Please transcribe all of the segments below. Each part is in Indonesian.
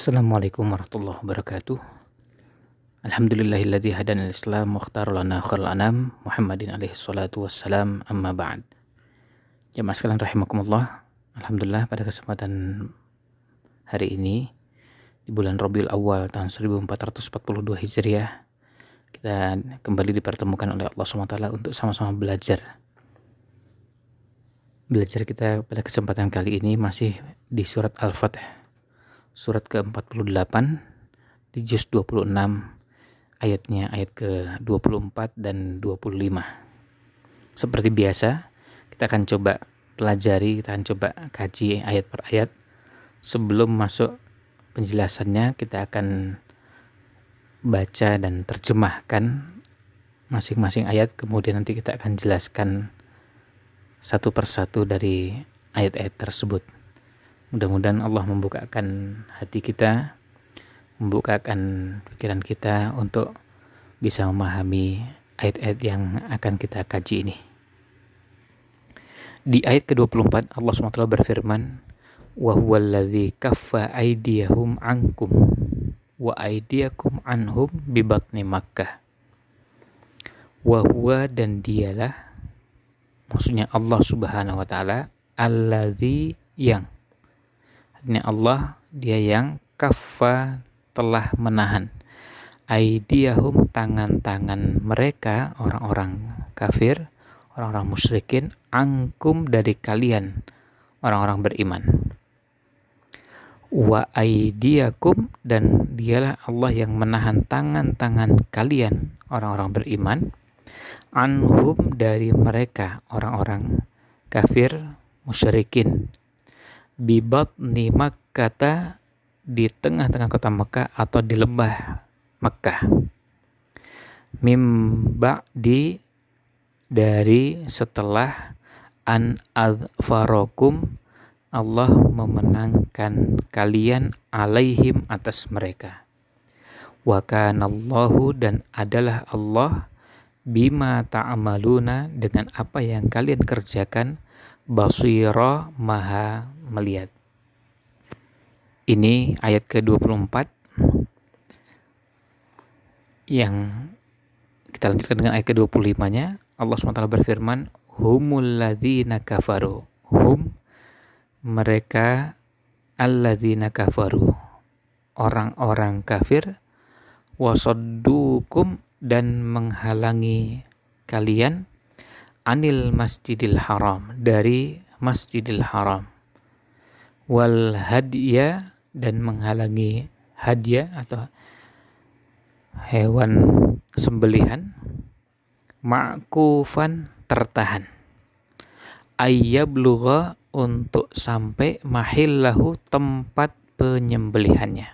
Assalamualaikum warahmatullahi wabarakatuh. Alhamdulillahilladzi hadana al-Islam wa ikhtara lana khairal anam Muhammadin alaihi salatu wassalam, amma ba'd. Jamaah sekalian rahimakumullah. Alhamdulillah pada kesempatan hari ini di bulan Rabiul Awal tahun 1442 Hijriah kita kembali dipertemukan oleh Allah SWT untuk sama-sama belajar. Belajar kita pada kesempatan kali ini masih di surat Al-Fatih. Surat ke-48 di juz 26 ayatnya ayat ke-24 dan 25. Seperti biasa, kita akan coba pelajari, kita akan coba kaji ayat per ayat. Sebelum masuk penjelasannya, kita akan baca dan terjemahkan masing-masing ayat, kemudian nanti kita akan jelaskan satu persatu dari ayat-ayat tersebut. Mudah-mudahan Allah membukakan hati kita, membukakan pikiran kita untuk bisa memahami ayat-ayat yang akan kita kaji ini. Di ayat ke-24 Allah SWT berfirman, "Wa huwallazi kaffa aydiyahum ankum wa aydiyakum anhum bi batni Makkah." Wa huwa, dan dialah, maksudnya Allah Subhanahu wa taala, allazi, yang. Ini Allah, dia yang kaffa, telah menahan, aidiyahum, tangan-tangan mereka, orang-orang kafir, orang-orang musyrikin, angkum, dari kalian, orang-orang beriman. Wa aidiyakum, dan dialah Allah yang menahan tangan-tangan kalian, orang-orang beriman, anhum, dari mereka, orang-orang kafir, musyrikin, bibatni Makkah, di tengah-tengah kota Mekah atau di lembah Mekah. Mim ba'di, dari setelah, an adfarokum, Allah memenangkan kalian, alaihim, atas mereka. Wa kanallahu, dan adalah Allah, bima ta'amaluna, dengan apa yang kalian kerjakan, basira, maha melihat. Ini ayat ke-24 yang kita lanjutkan dengan ayat ke-25-nya. Allah SWT berfirman, humul ladzina kafaru, hum, mereka, alladzina kafaru, orang-orang kafir, wasaddukum, dan menghalangi kalian, anil masjidil haram, dari masjidil haram, wal hadya, dan menghalangi hadya atau hewan sembelihan, ma'kufan, tertahan, ayyablugha, untuk sampai, mahillahu, tempat penyembelihannya,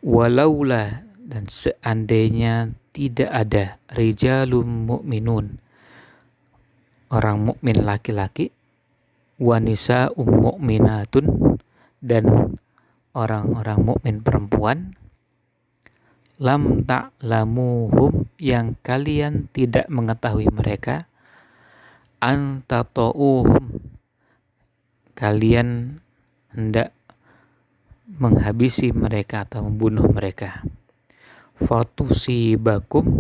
walaula, dan seandainya tidak ada, rijalum mu'minun, orang mukmin laki-laki, wanisa mu'minatun, dan orang-orang mukmin perempuan, lam ta'lamuhum, yang kalian tidak mengetahui mereka, antata'uhum, kalian hendak menghabisi mereka atau membunuh mereka, fatusibakum,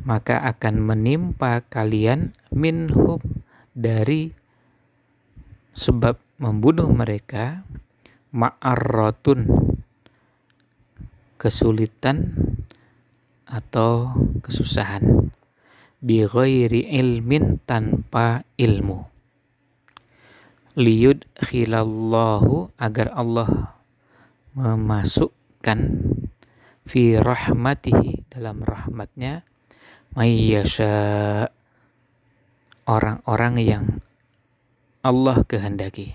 maka akan menimpa kalian, minhum, dari sebab membunuh mereka, ma'arratun, kesulitan atau kesusahan, bi ghairi ilmin, tanpa ilmu, liyudkhilallahu, agar Allah memasukkan, fi rahmatihi, dalam rahmatnya, mayyasha, orang-orang yang Allah kehendaki.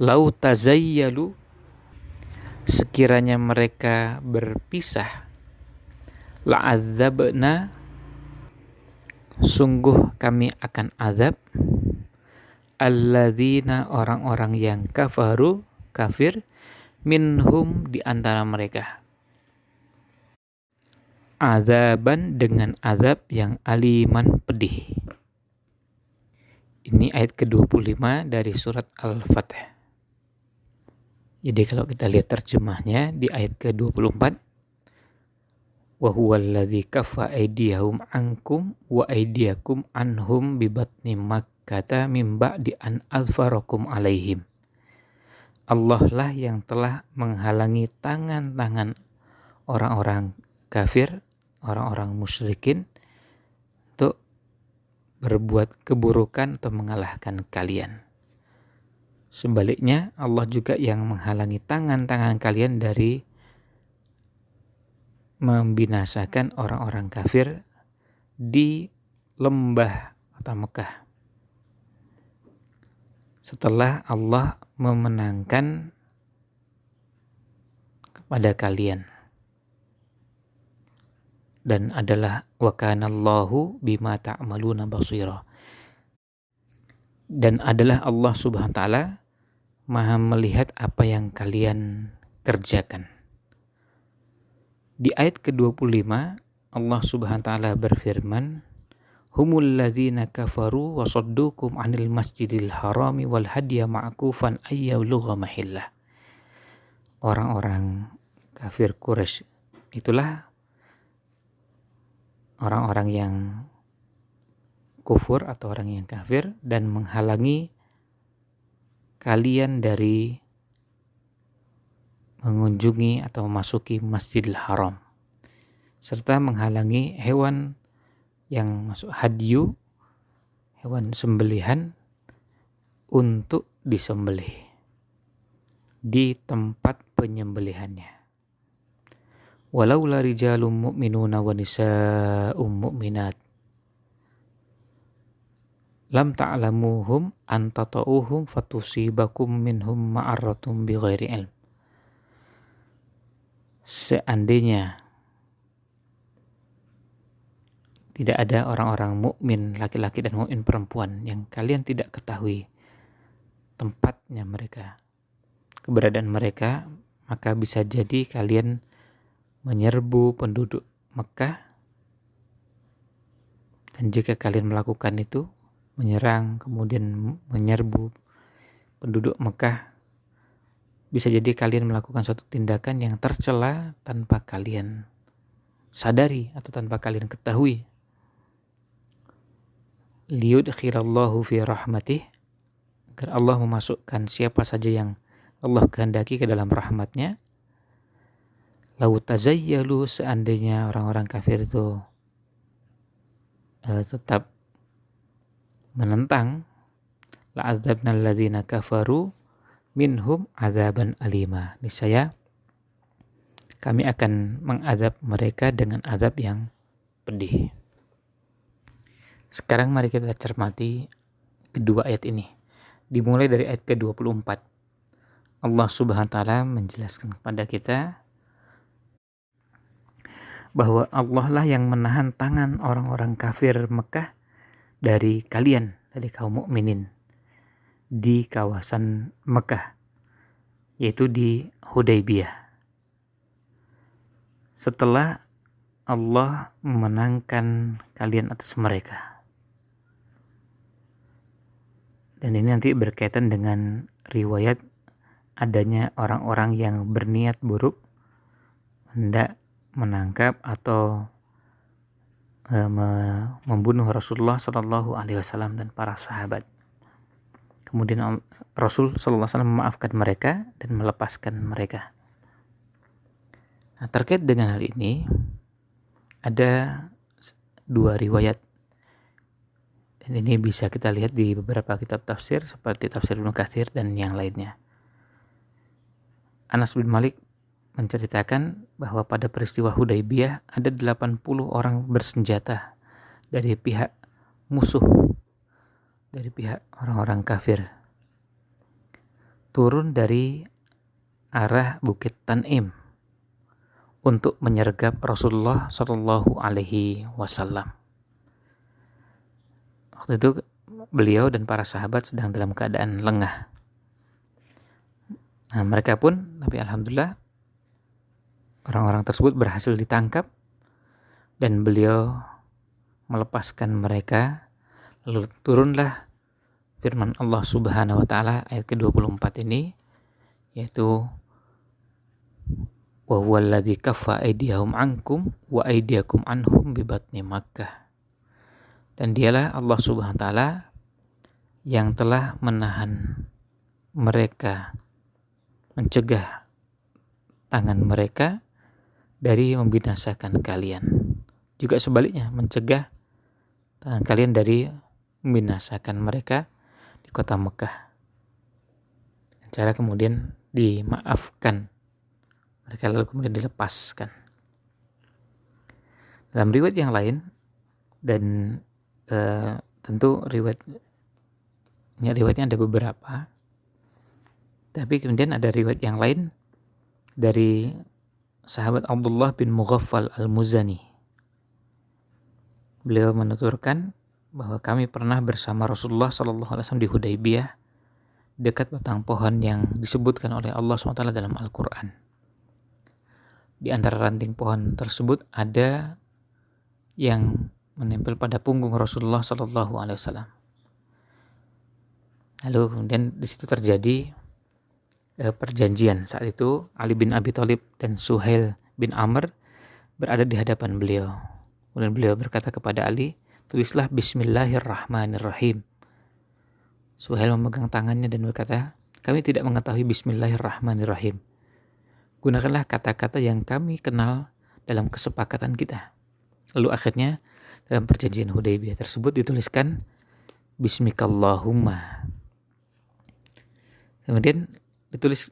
Lau tazayyalu, sekiranya mereka berpisah, la'adzabna, sungguh kami akan azab, alladzina, orang-orang yang kafaru, kafir, minhum, di antara mereka, azaban, dengan azab yang aliman, pedih. Ini ayat ke-25 dari surat Al-Fatih. Jadi kalau kita lihat terjemahnya di ayat ke-24, wa huwallazi kaffa aydiyahum ankum wa aydiyakum anhum bi batni makkata min ba'di an alfarakum alaihim. Allah lah yang telah menghalangi tangan-tangan orang-orang kafir, orang-orang musyrikin untuk berbuat keburukan atau mengalahkan kalian. Sebaliknya, Allah juga yang menghalangi tangan-tangan kalian dari membinasakan orang-orang kafir di lembah atau Mekah. Setelah Allah memenangkan kepada kalian. Dan adalah wa kanallahu bima ta'maluna basira. Dan adalah Allah Subhanahu wa taala Maha melihat apa yang kalian kerjakan. Di ayat ke-25 Allah Subhanahu wa taala berfirman, humul ladzina kafaru wa saddukum 'anil masjidil harami wal hadiya ma'kufan ayyablugha mahillah. Orang-orang kafir Quraisy itulah orang-orang yang kufur atau orang yang kafir dan menghalangi kalian dari mengunjungi atau memasuki Masjidil Haram, serta menghalangi hewan yang masuk hadyu, hewan sembelihan, untuk disembelih di tempat penyembelihannya. Walaula rijalun mu'minuna wa nisa'um mu'minat lam ta'lamuhum an tata'uhum fatusibakum minhum ma'arratum bighairi ilm. Seandainya tidak ada orang-orang mukmin laki-laki dan mukmin perempuan yang kalian tidak ketahui tempatnya mereka, keberadaan mereka, maka bisa jadi kalian menyerbu penduduk Mekah, dan jika kalian melakukan itu, menyerang kemudian menyerbu penduduk Mekah, bisa jadi kalian melakukan suatu tindakan yang tercela tanpa kalian sadari atau tanpa kalian ketahui. Liyudkhirallahu fi rahmatih, agar Allah memasukkan siapa saja yang Allah kehendaki ke dalam rahmatnya. Lau tazayyalu, seandainya orang-orang kafir itu tetap menentang, la'adzabnal ladzina kafaru minhum adzaban alima. Niscaya kami akan mengazab mereka dengan azab yang pedih. Sekarang mari kita cermati kedua ayat ini. Dimulai dari ayat ke-24. Allah Subhanahu wa taala menjelaskan kepada kita bahwa Allah lah yang menahan tangan orang-orang kafir Mekah dari kalian, dari kaum mukminin di kawasan Mekah, yaitu di Hudaybiyah. Setelah Allah memenangkan kalian atas mereka. Dan ini nanti berkaitan dengan riwayat adanya orang-orang yang berniat buruk hendak menangkap atau membunuh Rasulullah Shallallahu Alaihi Wasallam dan para sahabat. Kemudian Rasul Shallallahu Alaihi Wasallam memaafkan mereka dan melepaskan mereka. Nah, terkait dengan hal ini ada dua riwayat, dan ini bisa kita lihat di beberapa kitab tafsir seperti Tafsir Ibnu Katsir dan yang lainnya. Anas bin Malik menceritakan bahwa pada peristiwa Hudaybiyah ada 80 orang bersenjata dari pihak musuh, dari pihak orang-orang kafir, turun dari arah Bukit Tanim untuk menyergap Rasulullah Shallallahu Alaihi Wasallam. Waktu itu beliau dan para sahabat sedang dalam keadaan lengah. Nah, mereka pun, tapi alhamdulillah orang-orang tersebut berhasil ditangkap dan beliau melepaskan mereka. Lalu turunlah firman Allah Subhanahu wa taala ayat ke-24 ini yaitu wa huwallazi kaffa aydiyahum ankum wa aydiyakum anhum bi batni Makkah. Dan dialah Allah Subhanahu wa taala yang telah menahan mereka, mencegah tangan mereka dari membinasakan kalian. Juga sebaliknya, mencegah tangan kalian dari membinasakan mereka di kota Mekah. Cara kemudian dimaafkan mereka, lalu kemudian dilepaskan. Dalam riwayat yang lain, dan tentu riwayatnya ada beberapa, tapi kemudian ada riwayat yang lain dari sahabat Abdullah bin Mughaffal al-Muzani. Beliau menuturkan bahwa kami pernah bersama Rasulullah SAW di Hudaybiyah, dekat batang pohon yang disebutkan oleh Allah SWT dalam Al-Quran. Di antara ranting pohon tersebut ada yang menempel pada punggung Rasulullah SAW. Lalu kemudian di situ terjadi perjanjian. Saat itu Ali bin Abi Thalib dan Suhail bin Amr berada di hadapan beliau. Kemudian beliau berkata kepada Ali, tulislah Bismillahirrahmanirrahim. Suhail memegang tangannya dan berkata, kami tidak mengetahui Bismillahirrahmanirrahim. Gunakanlah kata-kata yang kami kenal dalam kesepakatan kita. Lalu akhirnya dalam perjanjian Hudaybiyah tersebut dituliskan Bismikallahumma. Kemudian ditulis,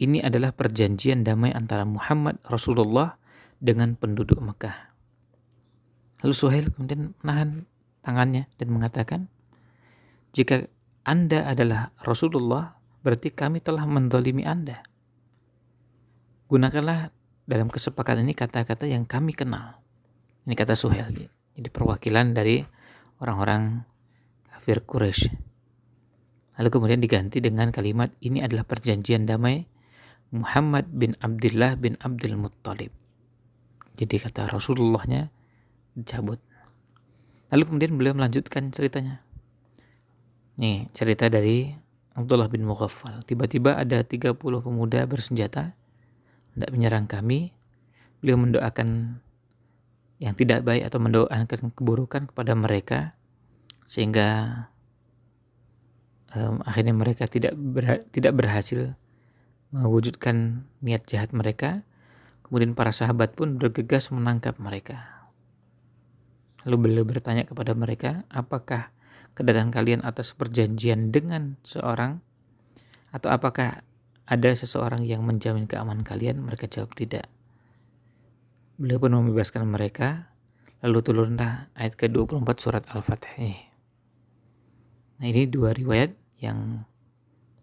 ini adalah perjanjian damai antara Muhammad Rasulullah dengan penduduk Mekah. Lalu Suhail kemudian menahan tangannya dan mengatakan, jika Anda adalah Rasulullah, berarti kami telah menzalimi Anda. Gunakanlah dalam kesepakatan ini kata-kata yang kami kenal. Ini kata Suhail. Jadi perwakilan dari orang-orang kafir Quraisy. Lalu kemudian diganti dengan kalimat, ini adalah perjanjian damai Muhammad bin Abdullah bin Abdul Muttalib. Jadi kata Rasulullahnya dicabut. Lalu kemudian beliau melanjutkan ceritanya. Nih cerita dari Abdullah bin Mughaffal. Tiba-tiba ada 30 pemuda bersenjata hendak menyerang kami. Beliau mendoakan yang tidak baik atau mendoakan keburukan kepada mereka, sehingga akhirnya mereka tidak berhasil mewujudkan niat jahat mereka. Kemudian para sahabat pun bergegas menangkap mereka. Lalu beliau bertanya kepada mereka, apakah kedatangan kalian atas perjanjian dengan seorang, atau apakah ada seseorang yang menjamin keamanan kalian? Mereka jawab tidak. Beliau pun membebaskan mereka, lalu turunlah ayat ke-24 surat Al-Fatih. Nah, ini dua riwayat yang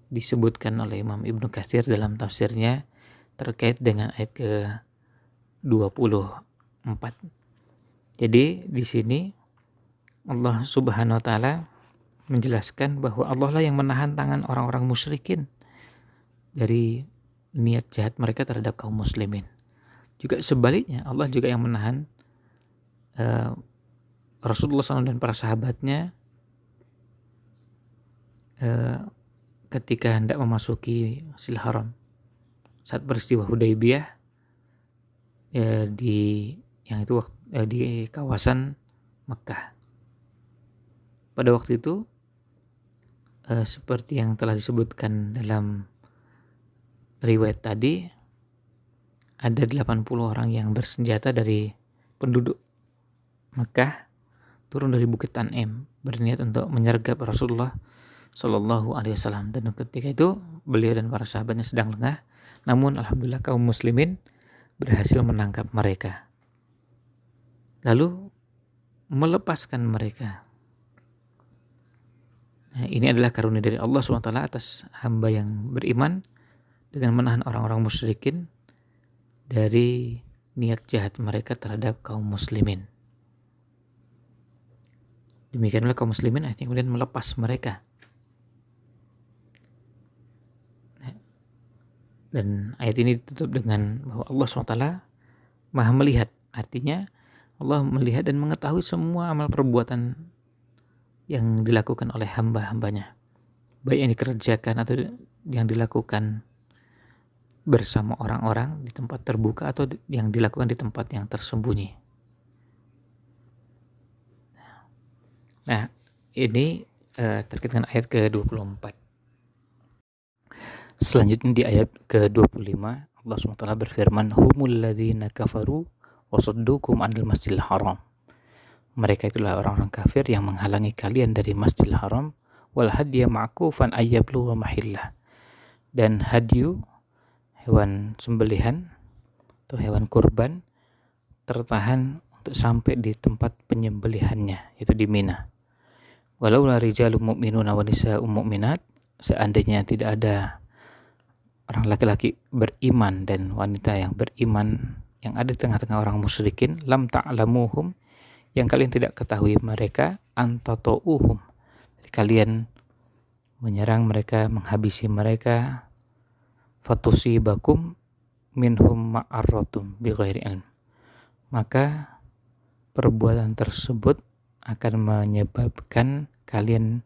disebutkan oleh Imam Ibnu Katsir dalam tafsirnya terkait dengan ayat ke-24. Jadi di sini Allah Subhanahu wa taala menjelaskan bahwa Allah lah yang menahan tangan orang-orang musyrikin dari niat jahat mereka terhadap kaum muslimin. Juga sebaliknya, Allah juga yang menahan Rasulullah SAW dan para sahabatnya ketika hendak memasuki Masjidil Haram saat peristiwa Hudaybiyah di kawasan Mekah. Pada waktu itu seperti yang telah disebutkan dalam riwayat tadi, ada 80 orang yang bersenjata dari penduduk Mekah turun dari Bukit Tanim berniat untuk menyergap Rasulullah Shallallahu Alaihi Wasallam. Dan ketika itu beliau dan para sahabatnya sedang lengah, namun alhamdulillah kaum muslimin berhasil menangkap mereka, lalu melepaskan mereka. Nah, ini adalah karunia dari Allah SWT atas hamba yang beriman dengan menahan orang-orang musyrikin dari niat jahat mereka terhadap kaum muslimin. Demikianlah kaum muslimin akhirnya kemudian melepas mereka. Dan ayat ini ditutup dengan bahwa Allah SWT maha melihat. Artinya Allah melihat dan mengetahui semua amal perbuatan yang dilakukan oleh hamba-hambanya, baik yang dikerjakan atau yang dilakukan bersama orang-orang di tempat terbuka atau yang dilakukan di tempat yang tersembunyi. Nah, ini terkait dengan ayat ke-24. Selanjutnya di ayat ke-25 Allah SWT berfirman, humul ladzina kafaru wasuddukum anil masjidil haram. Mereka itulah orang-orang kafir yang menghalangi kalian dari Masjidil Haram, wal hadiya ma'kufan ayyabluwa mahillah. Dan hadyu, hewan sembelihan atau hewan kurban, tertahan untuk sampai di tempat penyembelihannya, yaitu di Mina. Walau la rijalun mu'minuna wa nisa'un mu'minat, seandainya tidak ada orang laki-laki beriman dan wanita yang beriman yang ada di tengah-tengah orang musyrikin, lam ta'lamuhum, yang kalian tidak ketahui mereka, antatouhum, kalian menyerang mereka, menghabisi mereka, fatusibakum minhum ma'arratum bighairi ilm, maka perbuatan tersebut akan menyebabkan kalian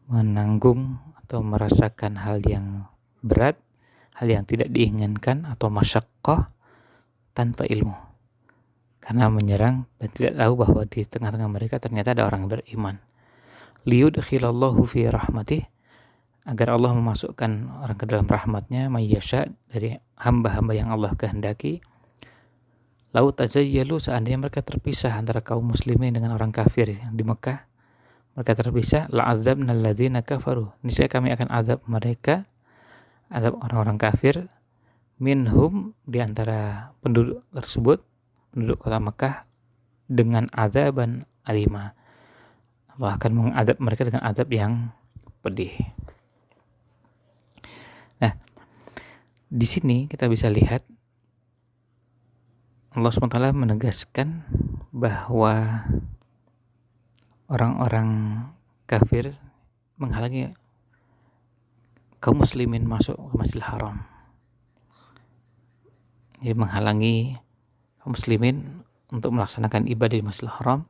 menanggung atau merasakan hal yang berat, hal yang tidak diinginkan atau masyaqqah tanpa ilmu, karena menyerang dan tidak tahu bahwa di tengah-tengah mereka ternyata ada orang beriman. Liyudkhilallahu fi rahmatih, agar Allah memasukkan orang ke dalam rahmatnya, mayyasha, dari hamba-hamba yang Allah kehendaki. Lau tazayyalu, seandainya mereka terpisah antara kaum muslimin dengan orang kafir yang di Mekah, mereka terpisah, la'adzabna alladzina kafaru, niscaya kami akan azab mereka, azab orang-orang kafir, minhum, di antara penduduk tersebut, penduduk kota Mekah, dengan azaban alima. Allah akan mengadab mereka dengan azab yang pedih. Nah, di sini kita bisa lihat Allah SWT menegaskan bahwa orang-orang kafir menghalangi kaum muslimin masuk ke Masjidil Haram. Jadi menghalangi kaum muslimin untuk melaksanakan ibadah di Masjidil Haram,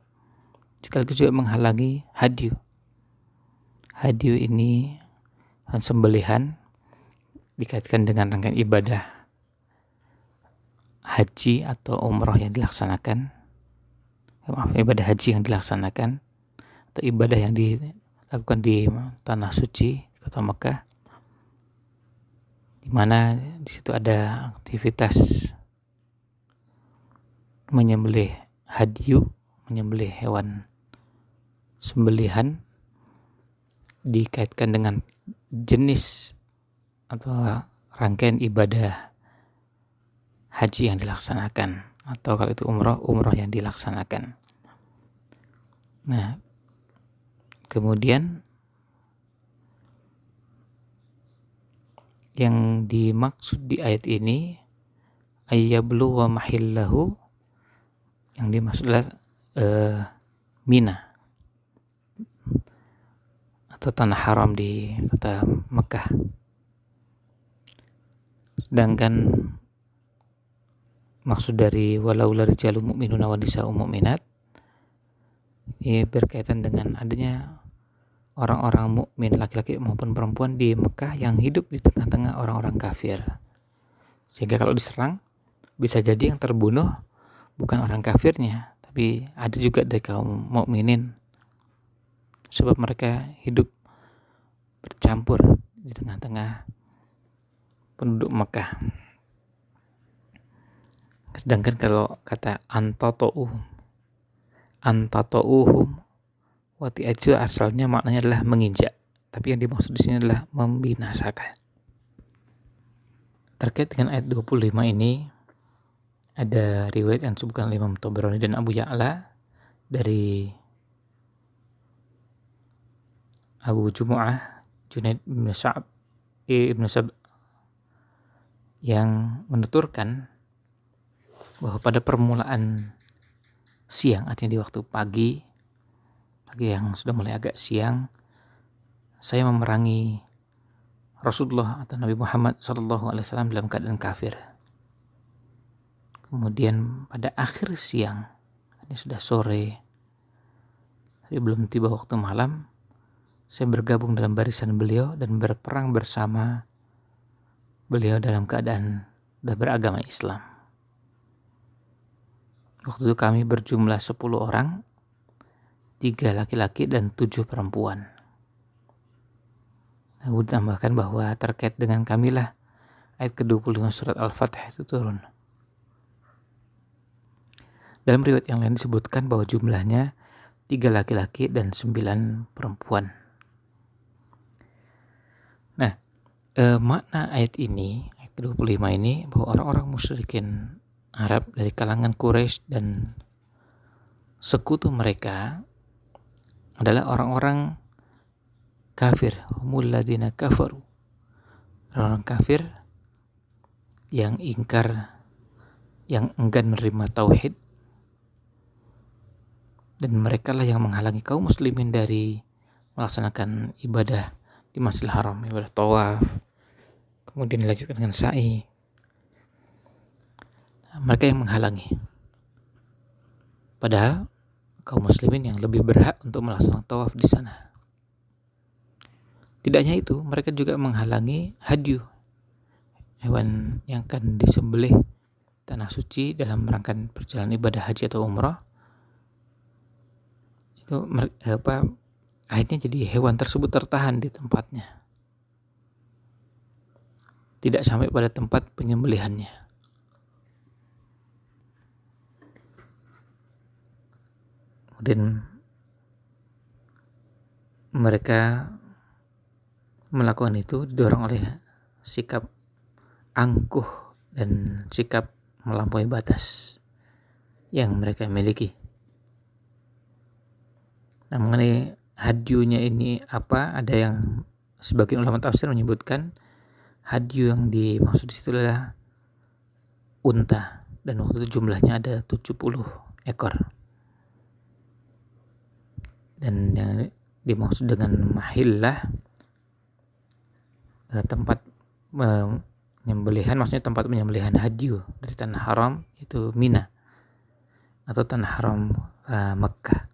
sekaligus juga menghalangi hadyu. Hadyu ini sembelihan, dikaitkan dengan rangkaian ibadah haji atau umroh yang dilaksanakan, ibadah haji yang dilaksanakan atau ibadah yang dilakukan di tanah suci kota Mekah, di mana di situ ada aktivitas menyembelih hadyu, menyembelih hewan sembelihan, dikaitkan dengan jenis atau rangkaian ibadah haji yang dilaksanakan, atau kalau itu umroh yang dilaksanakan. Nah, kemudian yang dimaksud di ayat ini ayyabluwa mahillahu, yang dimaksud adalah Mina atau tanah haram di kota Mekah. Sedangkan maksud dari walau la rijalun mu'minuna wa nisa'un mu'minat, ini berkaitan dengan adanya orang-orang mukmin laki-laki maupun perempuan di Mekah yang hidup di tengah-tengah orang-orang kafir, sehingga kalau diserang bisa jadi yang terbunuh bukan orang kafirnya, tapi ada juga dari kaum mukminin, sebab mereka hidup bercampur di tengah-tengah penduduk Mekah. Sedangkan kalau kata antatouhum wati itu asalnya maknanya adalah menginjak, tapi yang dimaksud di sini adalah membinasakan. Terkait dengan ayat 25 ini ada riwayat yang disebutkan oleh Imam Tabrani dan Abu Ya'la dari Abu Jumu'ah Junaid bin Ibn Sab yang menuturkan bahwa pada permulaan siang, artinya di waktu pagi yang sudah mulai agak siang, saya memerangi Rasulullah atau Nabi Muhammad SAW dalam keadaan kafir. Kemudian pada akhir siang, ini sudah sore, tapi belum tiba waktu malam, saya bergabung dalam barisan beliau dan berperang bersama beliau dalam keadaan sudah beragama Islam. Waktu itu kami berjumlah 10 orang, 3 laki-laki dan 7 perempuan. Lalu ditambahkan bahwa terkait dengan kamilah ayat ke-25 surat Al-Fatih itu turun. Dalam riwayat yang lain disebutkan bahwa jumlahnya 3 laki-laki dan 9 perempuan. Nah, makna ayat ini, ayat ke-25 ini, bahwa orang-orang musyrikin Arab dari kalangan Quraisy dan sekutu mereka adalah orang-orang kafir, humul ladina kafaru, orang kafir yang ingkar, yang enggan menerima tauhid, dan mereka lah yang menghalangi kaum muslimin dari melaksanakan ibadah di Masjidil Haram, ibadah tawaf, kemudian dilanjutkan dengan sa'i. Mereka yang menghalangi, padahal kaum muslimin yang lebih berhak untuk melaksanakan tawaf di sana. Tidak hanya itu, mereka juga menghalangi hadyu, hewan yang akan disembelih tanah suci dalam rangkaian perjalanan ibadah haji atau umrah. Itu akhirnya jadi hewan tersebut tertahan di tempatnya, tidak sampai pada tempat penyembelihannya. Kemudian mereka melakukan itu didorong oleh sikap angkuh dan sikap melampaui batas yang mereka miliki. Nah, mengenai hadyunya ini apa? Ada yang sebagian ulama tafsir menyebutkan hadyu yang dimaksud di situ adalah unta, dan waktu itu jumlahnya ada 70 ekor. Dan yang dimaksud dengan mahillah, tempat penyembelihan, maksudnya tempat penyembelihan hadyu dari tanah haram, itu Mina atau tanah haram Mekah.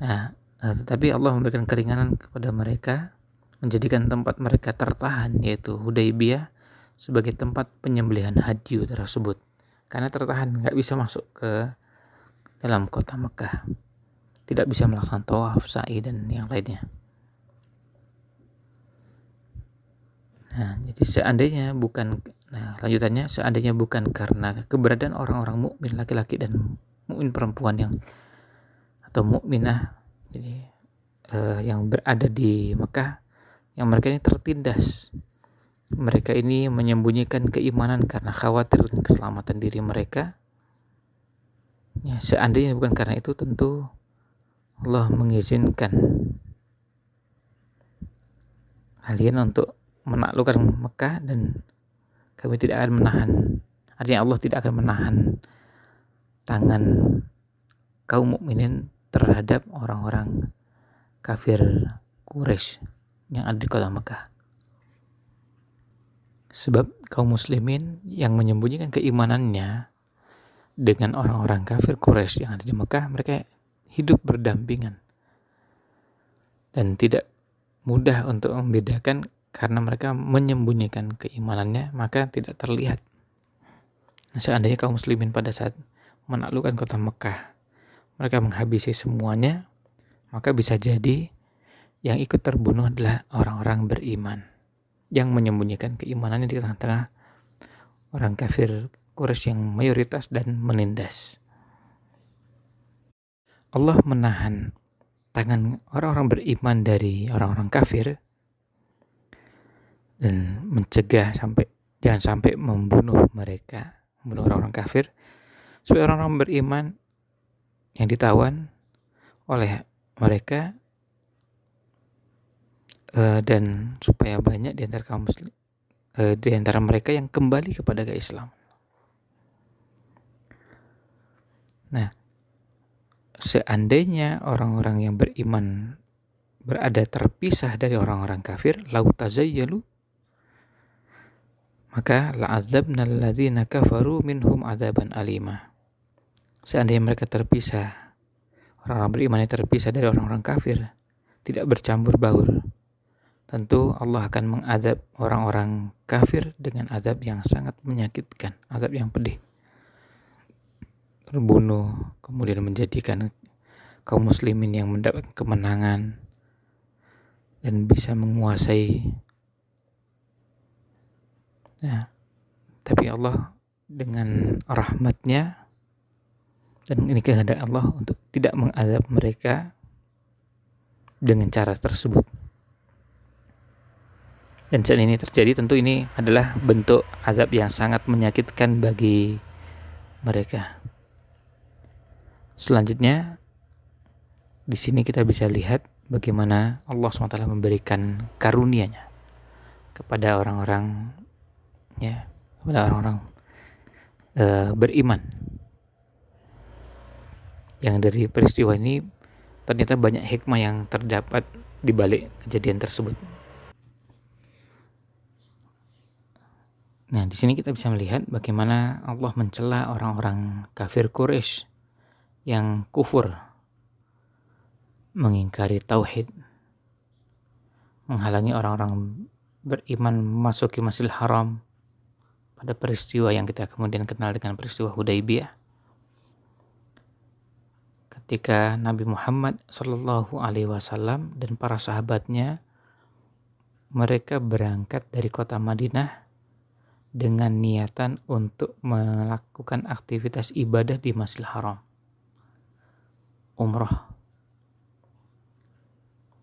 Nah, tetapi Allah memberikan keringanan kepada mereka, menjadikan tempat mereka tertahan, yaitu Hudaybiyah, sebagai tempat penyembelihan hadyu tersebut, karena tertahan, nggak bisa masuk ke dalam kota Mekah, tidak bisa melaksanakan tawaf, sa'i, dan yang lainnya. Nah, jadi seandainya bukan karena keberadaan orang-orang mukmin laki-laki dan mukmin perempuan atau mukminah, jadi yang berada di Mekah, yang mereka ini tertindas, mereka ini menyembunyikan keimanan karena khawatir dengan keselamatan diri mereka. Ya, seandainya bukan karena itu, tentu Allah mengizinkan kalian untuk menaklukkan Mekah, dan kami tidak akan menahan, artinya Allah tidak akan menahan tangan kaum mukminin terhadap orang-orang kafir Quraisy yang ada di kota Mekah. Sebab kaum muslimin yang menyembunyikan keimanannya dengan orang-orang kafir Quraisy yang ada di Mekah, mereka hidup berdampingan dan tidak mudah untuk membedakan, karena mereka menyembunyikan keimanannya, maka tidak terlihat. Nah, seandainya kaum muslimin pada saat menaklukkan kota Mekah, mereka menghabisi semuanya, maka bisa jadi yang ikut terbunuh adalah orang-orang beriman yang menyembunyikan keimanannya di tengah-tengah orang kafir Quraisy yang mayoritas dan menindas. Allah menahan tangan orang-orang beriman dari orang-orang kafir dan mencegah jangan sampai membunuh orang-orang kafir, supaya orang-orang beriman yang ditawan oleh mereka, dan supaya banyak di antara kaum muslim, di antara mereka yang kembali kepada Islam. Nah, seandainya orang-orang yang beriman berada terpisah dari orang-orang kafir, lau tazayyalu, maka la'adzabna alladzina kafaru minhum adzaban alima. Seandainya mereka terpisah, orang-orang beriman yang terpisah dari orang-orang kafir, tidak bercampur baur, tentu Allah akan mengadab orang-orang kafir dengan azab yang sangat menyakitkan, azab yang pedih. Terbunuh, kemudian menjadikan kaum muslimin yang mendapat kemenangan dan bisa menguasai. Nah, tapi Allah dengan rahmatnya, dan ini kehendak Allah untuk tidak mengadab mereka dengan cara tersebut. Dan saat ini terjadi, tentu ini adalah bentuk azab yang sangat menyakitkan bagi mereka. Selanjutnya, di sini kita bisa lihat bagaimana Allah SWT memberikan karunia-Nya kepada orang-orang, ya, kepada orang-orang beriman. Yang dari peristiwa ini ternyata banyak hikmah yang terdapat di balik kejadian tersebut. Nah, di sini kita bisa melihat bagaimana Allah mencela orang-orang kafir Quraisy yang kufur, mengingkari tauhid, menghalangi orang-orang beriman memasuki Masjidil Haram pada peristiwa yang kita kemudian kenal dengan peristiwa Hudaybiyah. Ketika Nabi Muhammad SAW dan para sahabatnya, mereka berangkat dari kota Madinah dengan niatan untuk melakukan aktivitas ibadah di Masjidil Haram, umrah,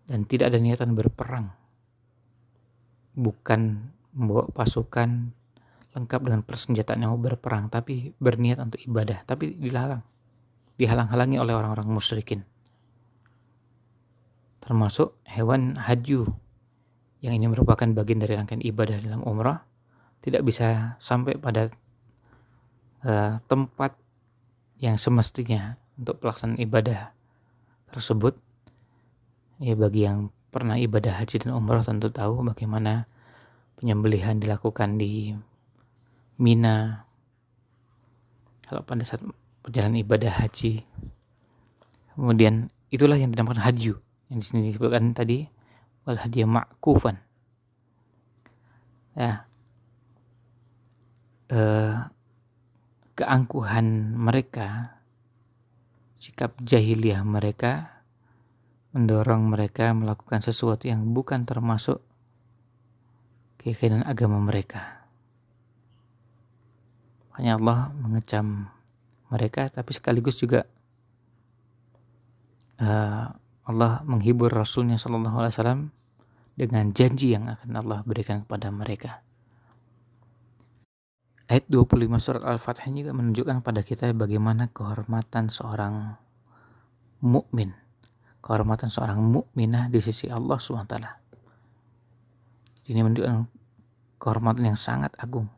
dan tidak ada niatan berperang, bukan membawa pasukan lengkap dengan persenjataan yang berperang, tapi berniat untuk ibadah, tapi dihalang-halangi oleh orang-orang musyrikin, termasuk hewan hadyu, yang ini merupakan bagian dari rangkaian ibadah dalam umrah, tidak bisa sampai pada tempat yang semestinya untuk pelaksanaan ibadah tersebut. Ya, bagi yang pernah ibadah haji dan umrah tentu tahu bagaimana penyembelihan dilakukan di Mina kalau pada saat perjalanan ibadah haji. Kemudian itulah yang dinamakan hadyu, yang di sini disebutkan tadi wal hadya ma'kufan. Ya, keangkuhan mereka, sikap jahiliyah mereka mendorong mereka melakukan sesuatu yang bukan termasuk keyakinan agama mereka. Hanya Allah mengecam mereka, tapi sekaligus juga Allah menghibur Rasulnya SAW dengan janji yang akan Allah berikan kepada mereka. Ayat 25 surat Al-Fatih juga menunjukkan pada kita bagaimana kehormatan seorang mukmin, kehormatan seorang mukminah di sisi Allah SWT. Ini menunjukkan kehormatan yang sangat agung,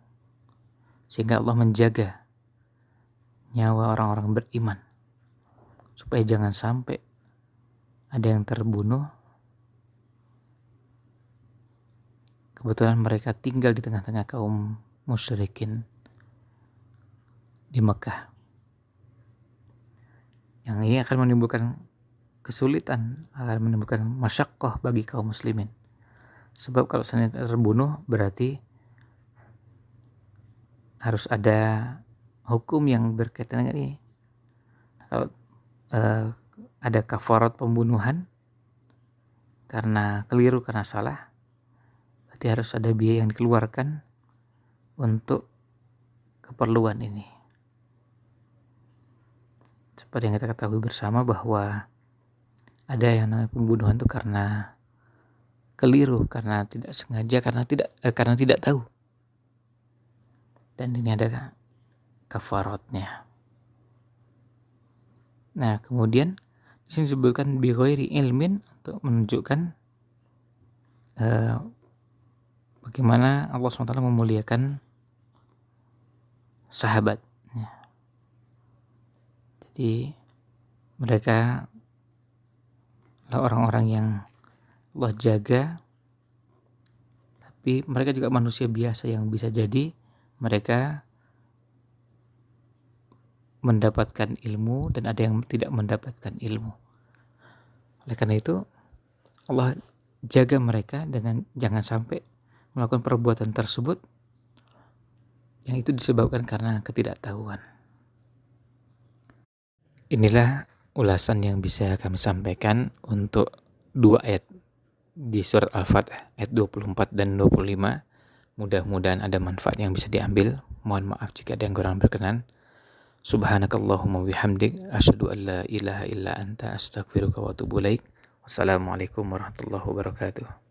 sehingga Allah menjaga nyawa orang-orang beriman supaya jangan sampai ada yang terbunuh. Kebetulan mereka tinggal di tengah-tengah kaum musyrikin di Mekah, yang ini akan menimbulkan kesulitan, akan menimbulkan masyaqqah bagi kaum muslimin. Sebab kalau seandainya terbunuh berarti harus ada hukum yang berkaitan dengan ini. Kalau ada kafarat pembunuhan karena keliru, karena salah, berarti harus ada biaya yang dikeluarkan untuk keperluan ini. Seperti yang kita ketahui bersama bahwa ada yang namanya pembunuhan itu karena keliru, karena tidak sengaja, karena tidak tahu. Dan ini ada kafaratnya. Nah, kemudian di sini disebutkan bi ghairi ilmin untuk menunjukkan bagaimana Allah SWT memuliakan sahabat. Jadi mereka adalah orang-orang yang Allah jaga, tapi mereka juga manusia biasa yang bisa jadi mereka mendapatkan ilmu dan ada yang tidak mendapatkan ilmu. Oleh karena itu Allah jaga mereka dengan jangan sampai melakukan perbuatan tersebut yang itu disebabkan karena ketidaktahuan. Inilah ulasan yang bisa kami sampaikan untuk dua ayat di surat Al-Fatih ayat 24 dan 25. Mudah-mudahan ada manfaat yang bisa diambil. Mohon maaf jika ada yang kurang berkenan. Subhanakallahumma bihamdik asyhadu an la ilaha illa anta astaghfiruka wa atubu ilaik. Wassalamualaikum warahmatullahi wabarakatuh.